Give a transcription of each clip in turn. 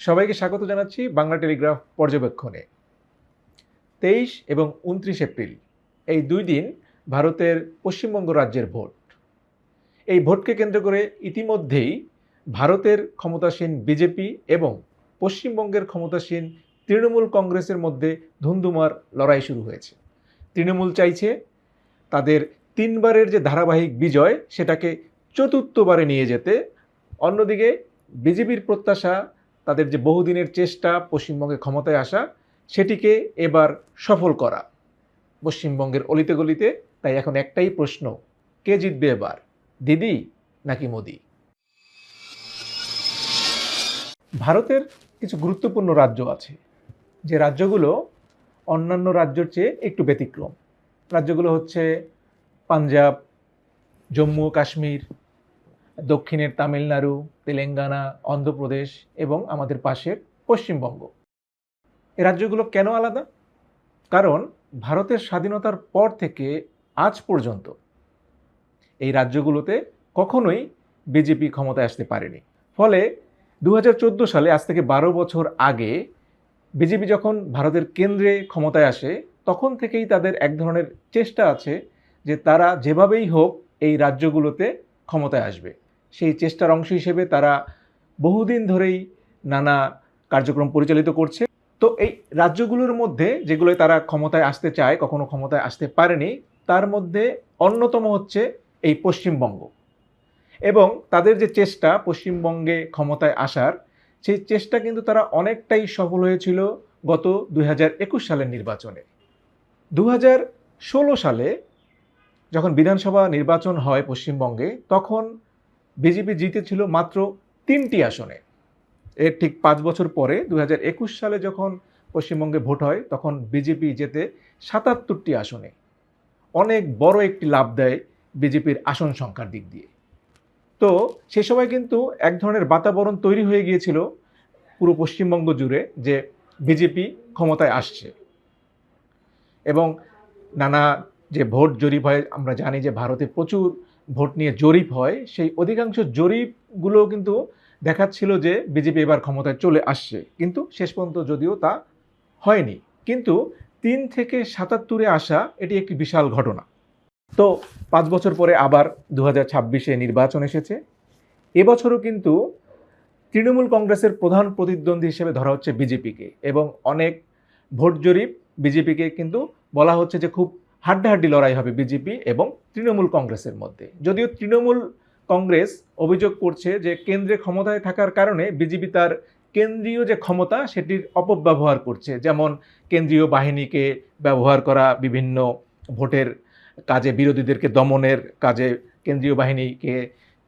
সবাইকে স্বাগত জানাচ্ছি বাংলা টেলিগ্রাফ পর্যবেক্ষণে। 23 এবং 29 এপ্রিল এই দুই দিন ভারতের পশ্চিমবঙ্গ রাজ্যের ভোট। এই ভোটকে কেন্দ্র করে ইতিমধ্যেই ভারতের ক্ষমতাসীন বিজেপি এবং পশ্চিমবঙ্গের ক্ষমতাসীন তৃণমূল কংগ্রেসের মধ্যে ধুন্ধুমার লড়াই শুরু হয়েছে। তৃণমূল চাইছে তাদের 3 বারের যে ধারাবাহিক বিজয় সেটাকে চতুর্থবারে নিয়ে যেতে, অন্যদিকে বিজেপির প্রত্যাশা তাদের যে বহুদিনের চেষ্টা পশ্চিমবঙ্গে ক্ষমতায় আসা সেটিকে এবার সফল করা পশ্চিমবঙ্গের অলিতে গলিতে। তাই এখন একটাই প্রশ্ন, কে জিতবে এবার, দিদি নাকি মোদি? ভারতের কিছু গুরুত্বপূর্ণ রাজ্য আছে, যে রাজ্যগুলো অন্যান্য রাজ্যের চেয়ে একটু ব্যতিক্রম। রাজ্যগুলো হচ্ছে পাঞ্জাব, জম্মু ও কাশ্মীর, দক্ষিণের তামিলনাড়ু, তেলেঙ্গানা, অন্ধ্রপ্রদেশ এবং আমাদের পাশের পশ্চিমবঙ্গ। এই রাজ্যগুলো কেন আলাদা? কারণ ভারতের স্বাধীনতার পর থেকে আজ পর্যন্ত এই রাজ্যগুলোতে কখনোই বিজেপি ক্ষমতায় আসতে পারেনি। ফলে 2014 সালে, আজ থেকে 12 বছর আগে, বিজেপি যখন ভারতের কেন্দ্রে ক্ষমতায় আসে তখন থেকেই তাদের এক ধরনের চেষ্টা আছে যে তারা যেভাবেই হোক এই রাজ্যগুলোতে ক্ষমতায় আসবে। সেই চেষ্টার অংশ হিসেবে তারা বহুদিন ধরেই নানা কার্যক্রম পরিচালিত করছে। তো এই রাজ্যগুলোর মধ্যে যেগুলো তারা ক্ষমতায় আসতে চায়, কখনো ক্ষমতায় আসতে পারেনি, তার মধ্যে অন্যতম হচ্ছে এই পশ্চিমবঙ্গ। এবং তাদের যে চেষ্টা পশ্চিমবঙ্গে ক্ষমতায় আসার, সেই চেষ্টা কিন্তু তারা অনেকটাই সফল হয়েছিল গত 2021 সালের নির্বাচনে। 2016 সালে যখন বিধানসভা নির্বাচন হয় পশ্চিমবঙ্গে, তখন বিজেপি জিতেছিল মাত্র 3টি আসনে। এর ঠিক 5 বছর পরে 2021 সালে যখন পশ্চিমবঙ্গে ভোট হয় তখন বিজেপি জেতে 77টি আসনে। অনেক বড় একটি লাভ দেয় বিজেপির আসন সংখ্যার দিক দিয়ে। তো সে সময় কিন্তু এক ধরনের বাতাবরণ তৈরি হয়ে গিয়েছিল পুরো পশ্চিমবঙ্গ জুড়ে যে বিজেপি ক্ষমতায় আসছে। এবং নানা যে ভোট জরিপ হয়, আমরা জানি যে ভারতে প্রচুর ভোট নিয়ে জরিপ হয়, সেই অধিকাংশ জরিপগুলো কিন্তু দেখাচ্ছিল যে বিজেপি এবার ক্ষমতায় চলে আসছে, কিন্তু শেষ পর্যন্ত যদিও তা হয়নি। কিন্তু 3 থেকে 77-এ আসা এটি একটি বিশাল ঘটনা। তো 5 বছর পরে আবার 2026-এ নির্বাচন এসেছে। এবছরও কিন্তু তৃণমূল কংগ্রেসের প্রধান প্রতিদ্বন্দ্বী হিসেবে ধরা হচ্ছে বিজেপিকে, এবং অনেক ভোট জরিপ বিজেপিকে কিন্তু বলা হচ্ছে যে খুব হাড্ডাহাড্ডি লড়াই হবে বিজেপি এবং তৃণমূল কংগ্রেসের মধ্যে। যদিও তৃণমূল কংগ্রেস অভিযোগ করছে যে কেন্দ্রে ক্ষমতায় থাকার কারণে বিজেপি তার কেন্দ্রীয় যে ক্ষমতা সেটির অপব্যবহার করছে, যেমন কেন্দ্রীয় বাহিনীকে ব্যবহার করা বিভিন্ন ভোটের কাজে, বিরোধীদেরকে দমনের কাজে কেন্দ্রীয় বাহিনীকে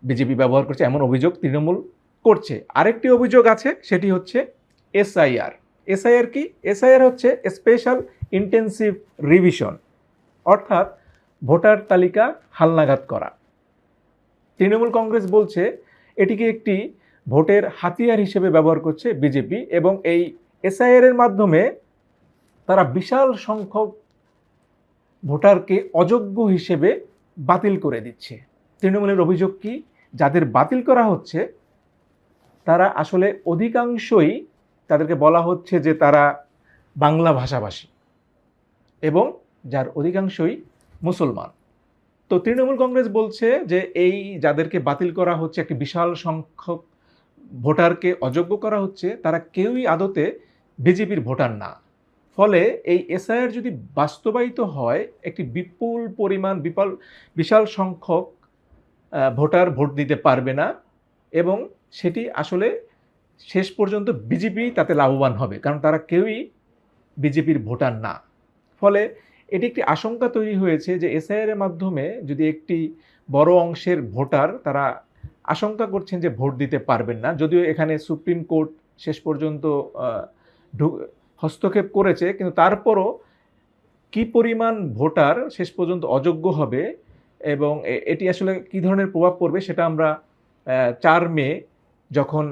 বিজেপি ব্যবহার করছে, এমন অভিযোগ তৃণমূল করছে। আরেকটি অভিযোগ আছে, সেটি হচ্ছে এসআইআর। এসআইআর কি? এসআইআর হচ্ছে স্পেশাল ইন্টেন্সিভ রিভিশন, অর্থাৎ ভোটার তালিকা হালনাগাদ করা। তৃণমূল কংগ্রেস বলছে এটিকে একটি ভোটের হাতিয়ার হিসেবে ব্যবহার করছে বিজেপি, এবং এই এসআইআর এর মাধ্যমে তারা বিশাল সংখ্যক ভোটারকে অযোগ্য হিসেবে বাতিল করে দিচ্ছে। তৃণমূলের অভিযোগ কি? যাদের বাতিল করা হচ্ছে তারা আসলে অধিকাংশই, তাদেরকে বলা হচ্ছে যে তারা বাংলা ভাষাভাষী, এবং যার অধিকাংশই মুসলমান। তো তৃণমূল কংগ্রেস বলছে যে এই যাদেরকে বাতিল করা হচ্ছে, একটি বিশাল সংখ্যক ভোটারকে অযোগ্য করা হচ্ছে, তারা কেউই আদতে বিজেপির ভোটার না। ফলে এই এসআইআর যদি বাস্তবায়িত হয়, একটি বিপুল পরিমাণ বিশাল সংখ্যক ভোটার ভোট দিতে পারবে না, এবং সেটি আসলে শেষ পর্যন্ত বিজেপি তাতে লাভবান হবে, কারণ তারা কেউই বিজেপির ভোটার না। ফলে এটি একটি আশঙ্কা তৈরি হয়েছে যে এসআইআর এর মাধ্যমে যদি একটি বড় অংশের ভোটার, তারা আশঙ্কা করছেন যে ভোট দিতে পারবেন না। যদিও এখানে সুপ্রিম কোর্ট শেষ পর্যন্ত হস্তক্ষেপ করেছে, কিন্তু তারপরও কি পরিমাণ ভোটার শেষ পর্যন্ত অযোগ্য হবে এবং এটি আসলে কী ধরনের প্রভাব পড়বে সেটা আমরা 4 মে যখন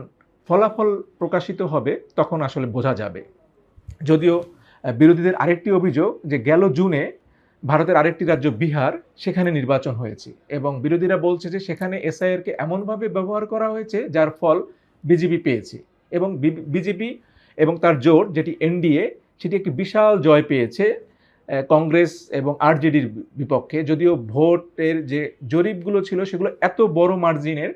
ফলাফল প্রকাশিত হবে তখন আসলে বোঝা যাবে। যদিও বিরোধীদের আরেকটি অভিযোগ যে গেল জুনে ভারতের আরেকটি রাজ্য বিহার, সেখানে নির্বাচন হয়েছে, এবং বিরোধীরা বলছে যে সেখানে এসআইআরকে এমনভাবে ব্যবহার করা হয়েছে যার ফল বিজেপি পেয়েছে। এবং বিজেপি এবং তার জোট যেটি এনডিএ সেটি একটি বিশাল জয় পেয়েছে কংগ্রেস এবং আরজেডির বিপক্ষে। যদিও ভোটের যে জরিপগুলো ছিল সেগুলো এত বড় মার্জিনের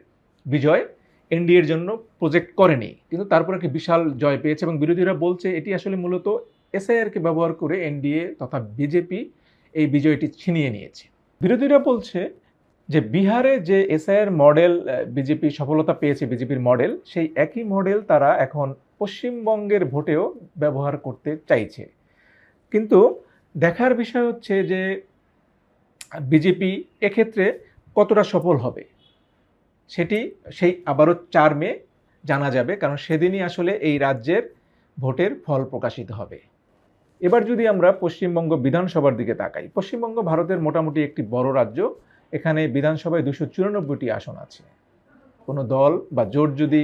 বিজয় এনডিএর জন্য প্রজেক্ট করেনি, কিন্তু তারপর একটি বিশাল জয় পেয়েছে এবং বিরোধীরা বলছে এটি আসলে মূলত এসআইআরকে ব্যবহার করে এনডিএ তথা বিজেপি এই বিজয়টি ছিনিয়ে নিয়েছে। বিরোধীরা বলছে যে বিহারে যে এসআইআর মডেল বিজেপি সফলতা পেয়েছে, বিজেপির মডেল, সেই একই মডেল তারা এখন পশ্চিমবঙ্গের ভোটেও ব্যবহার করতে চাইছে। কিন্তু দেখার বিষয় হচ্ছে যে বিজেপি এক্ষেত্রে কতটা সফল হবে সেটি সেই আবারও 4 মে জানা যাবে, কারণ সেদিনই আসলে এই রাজ্যের ভোটের ফল প্রকাশিত হবে। এবার যদি আমরা পশ্চিমবঙ্গ বিধানসভার দিকে তাকাই, পশ্চিমবঙ্গ ভারতের মোটামুটি একটি বড় রাজ্য। এখানে বিধানসভায় 294টি আসন আছে। কোনো দল বা জোট যদি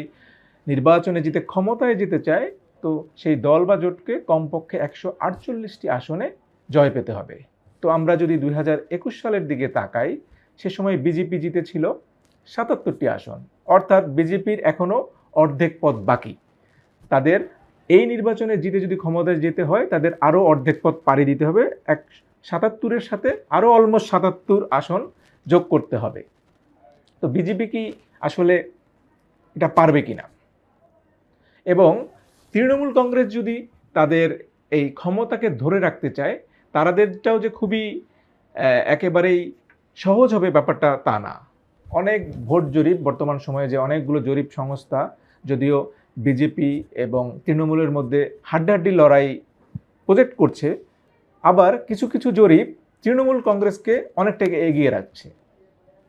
নির্বাচনে জিতে ক্ষমতায় যেতে চায়, তো সেই দল বা জোটকে কমপক্ষে 148টি আসনে জয় পেতে হবে। তো আমরা যদি 2021 সালের দিকে তাকাই, সে সময় বিজেপি জিতেছিল 77টি আসন, অর্থাৎ বিজেপির এখনও অর্ধেক পথ বাকি। তাদের এই নির্বাচনে জিতে যদি ক্ষমতায় যেতে হয়, তাদের আরও অর্ধেক পথ পাড়ি দিতে হবে, 77-এর সাথে আরও অলমোস্ট 77 আসন যোগ করতে হবে। তো বিজেপি কি আসলে এটা পারবে কিনা, এবং তৃণমূল কংগ্রেস যদি তাদের এই ক্ষমতাকে ধরে রাখতে চায়, তাদেরটাও যে খুবই একেবারেই সহজ হবে ব্যাপারটা তা না। অনেক ভোট জরিপ বর্তমান সময়ে, যে অনেকগুলো জরিপ সংস্থা যদিও বিজেপি এবং তৃণমূলের মধ্যে হাড্ডাহাড্ডি লড়াই প্রজেক্ট করছে, আবার কিছু কিছু জরিপ তৃণমূল কংগ্রেসকে অনেকটাকে এগিয়ে রাখছে।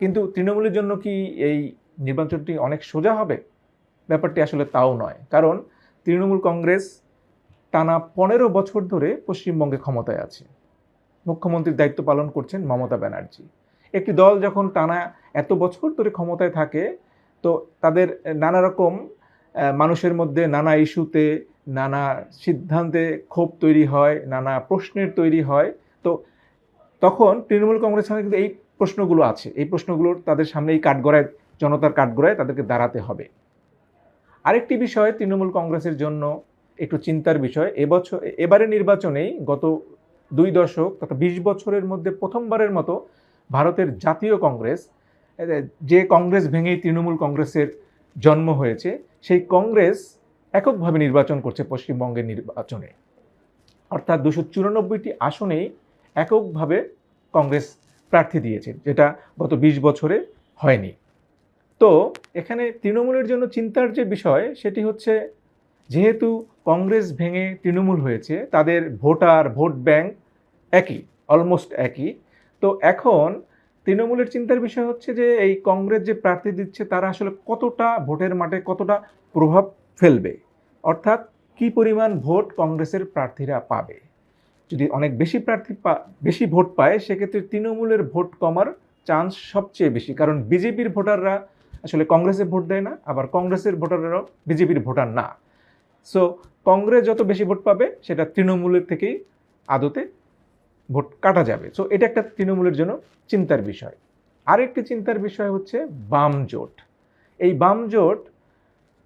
কিন্তু তৃণমূলের জন্য কি এই নির্বাচনটি অনেক সোজা হবে? ব্যাপারটি আসলে তাও নয়, কারণ তৃণমূল কংগ্রেস টানা 15 বছর ধরে পশ্চিমবঙ্গে ক্ষমতায় আছে। মুখ্যমন্ত্রীর দায়িত্ব পালন করছেন মমতা ব্যানার্জি। একটি দল যখন টানা এত বছর ধরে ক্ষমতায় থাকে, তো তাদের নানা রকম মানুষের মধ্যে নানা ইস্যুতে, নানা সিদ্ধান্তে ক্ষোভ তৈরি হয়, নানা প্রশ্নের তৈরি হয়। তো তখন তৃণমূল কংগ্রেস সামনে কিন্তু এই প্রশ্নগুলো আছে, এই প্রশ্নগুলোর তাদের সামনে এই কাঠগড়ায়, জনতার কাঠগড়ায় তাদেরকে দাঁড়াতে হবে। আরেকটি বিষয় তৃণমূল কংগ্রেসের জন্য একটু চিন্তার বিষয়, এবারে নির্বাচনেই গত 2 দশক তথা 20 বছরের মধ্যে প্রথমবারের মতো ভারতের জাতীয় কংগ্রেস, যে কংগ্রেস ভেঙেই তৃণমূল কংগ্রেসের জন্ম হয়েছে, সেই কংগ্রেস এককভাবে নির্বাচন করছে পশ্চিমবঙ্গের নির্বাচনে। অর্থাৎ 294টি আসনেই এককভাবে কংগ্রেস প্রার্থী দিয়েছে, যেটা গত 20 বছরে হয়নি। তো এখানে তৃণমূলের জন্য চিন্তার যে বিষয় সেটি হচ্ছে, যেহেতু কংগ্রেস ভেঙে তৃণমূল হয়েছে, তাদের ভোট ব্যাংক একই, অলমোস্ট একই। তো এখন তৃণমূলের চিন্তার বিষয় হচ্ছে যে এই কংগ্রেস যে প্রার্থী দিচ্ছে তারা আসলে কতটা ভোটের মাঠে কতটা প্রভাব ফেলবে, অর্থাৎ কি পরিমাণ ভোট কংগ্রেসের প্রার্থীরা পাবে। যদি অনেক বেশি ভোট পায়, সেক্ষেত্রে তৃণমূলের ভোট কমার চান্স সবচেয়ে বেশি, কারণ বিজেপির ভোটাররা আসলে কংগ্রেসে ভোট দেয় না, আবার কংগ্রেসের ভোটাররাও বিজেপির ভোটার না। সো কংগ্রেস যত বেশি ভোট পাবে, সেটা তৃণমূলের থেকেই আদতে ভোট কাটা যাবে। সো এটা একটা তৃণমূলের জন্য চিন্তার বিষয়। আরেকটি চিন্তার বিষয় হচ্ছে বাম জোট। এই বাম জোট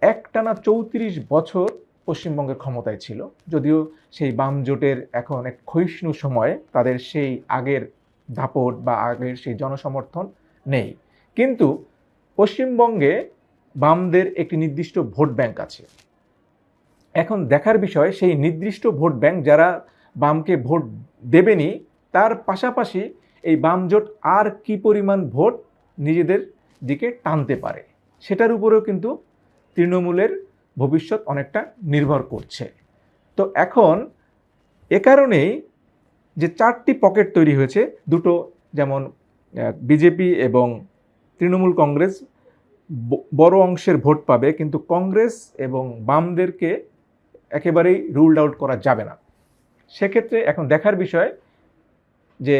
একটানা 34 বছর পশ্চিমবঙ্গের ক্ষমতায় ছিল, যদিও সেই বাম জোটের এখন এক ক্ষয়িষ্ণু সময়ে তাদের সেই আগের দাপট বা আগের সেই জনসমর্থন নেই। কিন্তু পশ্চিমবঙ্গে বামদের একটি নির্দিষ্ট ভোট ব্যাংক আছে। এখন দেখার বিষয়, সেই নির্দিষ্ট ভোট ব্যাংক যারা বামকে ভোট দেবেনি, তার পাশাপাশি এই বাম জোট আর কি পরিমাণ ভোট নিজেদের দিকে টানতে পারে, সেটার উপরেও কিন্তু তৃণমূলের ভবিষ্যৎ অনেকটা নির্ভর করছে। তো এখন এ কারণেই যে 4টি পকেট তৈরি হয়েছে, দুটো যেমন বিজেপি এবং তৃণমূল কংগ্রেস বড় অংশের ভোট পাবে, কিন্তু কংগ্রেস এবং বামদেরকে একেবারেই রুলড আউট করা যাবে না। সেক্ষেত্রে এখন দেখার বিষয় যে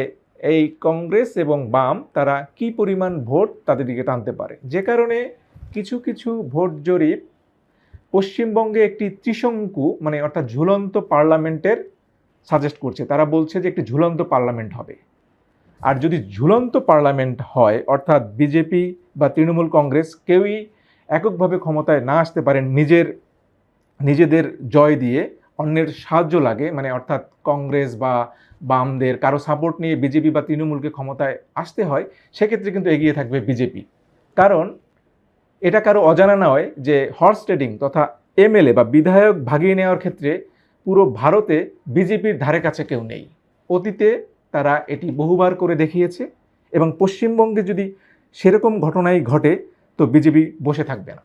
এই কংগ্রেস এবং বাম তারা কি পরিমাণ ভোট তাদের দিকে টানতে পারে। যে কারণে কিছু কিছু ভোট জরিপ পশ্চিমবঙ্গে একটি ত্রিশঙ্কু, মানে অর্থাৎ ঝুলন্ত পার্লামেন্টের সাজেস্ট করছে। তারা বলছে যে একটি ঝুলন্ত পার্লামেন্ট হবে। আর যদি ঝুলন্ত পার্লামেন্ট হয়, অর্থাৎ বিজেপি বা তৃণমূল কংগ্রেস কেউই এককভাবে ক্ষমতায় না আসতে পারেন নিজের নিজেদের জয় দিয়ে অন্যের সাহায্য লাগে, মানে অর্থাৎ কংগ্রেস বা বামদের কারো সাপোর্ট নিয়ে বিজেপি বা তৃণমূলকে ক্ষমতায় আসতে হয়, সেক্ষেত্রে কিন্তু এগিয়ে থাকবে বিজেপি। কারণ এটা কারো অজানা নয় যে হর্স ট্রেডিং তথা এমএলএ বা বিধায়ক ভাগিয়ে নেওয়ার ক্ষেত্রে পুরো ভারতে বিজেপির ধারে কাছে কেউ নেই। অতীতে তারা এটি বহুবার করে দেখিয়েছে, এবং পশ্চিমবঙ্গে যদি সেরকম ঘটনাই ঘটে তো বিজেপি বসে থাকবে না।